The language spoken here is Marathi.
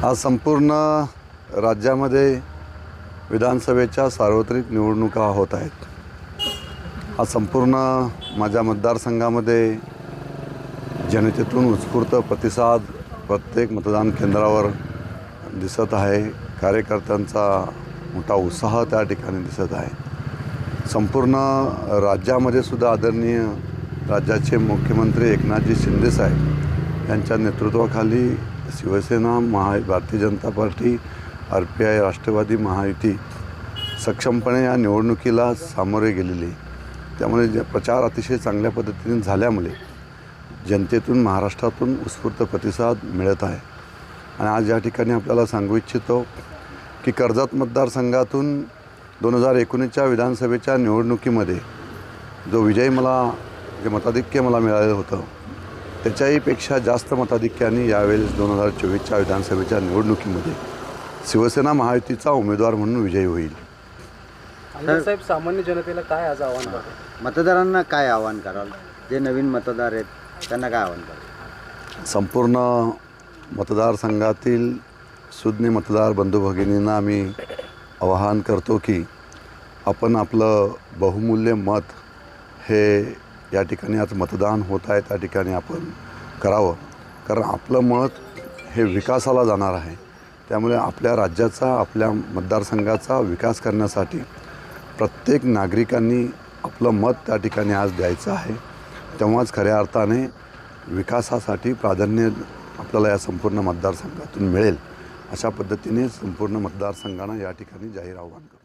आज संपूर्ण राज्यामध्ये विधानसभेच्या सार्वत्रिक निवडणुका होत आहेत। आज संपूर्ण माझ्या मतदारसंघामध्ये जनतेतून उत्स्फूर्त प्रतिसाद प्रत्येक मतदान केंद्रावर दिसत आहे। कार्यकर्त्यांचा मोठा उत्साह त्या ठिकाणी दिसत आहे। संपूर्ण राज्यामध्ये सुद्धा आदरणीय राज्याचे मुख्यमंत्री एकनाथजी शिंदे साहेब यांच्या नेतृत्वाखाली शिवसेना, भारतीय जनता पार्टी, RPI, राष्ट्रवादी महायुती सक्षमपणे या निवडणुकीला सामोरे गेलेली। त्यामुळे प्रचार अतिशय चांगल्या पद्धतीने झाल्यामुळे जनतेतून, महाराष्ट्रातून उत्स्फूर्त प्रतिसाद मिळत आहे। आणि आज या ठिकाणी आपल्याला सांगू इच्छितो की कर्जत मतदारसंघातून 2019च्या विधानसभेच्या निवडणुकीमध्ये जो विजय जे मताधिक्य मला मिळालेलं होतं त्याच्याही पेक्षा जास्त मताधिक्याने यावेळेस 2024च्या विधानसभेच्या निवडणुकीमध्ये शिवसेना महायुतीचा उमेदवार म्हणून विजयी होईल। साहेब, सामान्य जनतेला काय आज आव्हान कराल? मतदारांना काय आव्हान कराल? जे नवीन मतदार आहेत त्यांना काय आव्हान कराल? संपूर्ण मतदारसंघातील सुज्ञ मतदार बंधू भगिनींना मी आवाहन करतो की आपण आपलं बहुमूल्य मत हे या ठिकाणी आज मतदान होत आहे त्या ठिकाणी आपण करावं, कारण आपलं मत हे विकासाला जाणार आहे। त्यामुळे आपल्या राज्याचा, आपल्या मतदारसंघाचा विकास करण्यासाठी प्रत्येक नागरिकांनी आपलं मत त्या ठिकाणी आज द्यायचं आहे। तेव्हाच खऱ्या अर्थाने विकासासाठी प्राधान्य आपल्याला या संपूर्ण मतदारसंघातून मिळेल। अशा पद्धतीने संपूर्ण मतदारसंघांना या ठिकाणी जाहीर आव्हान करतो।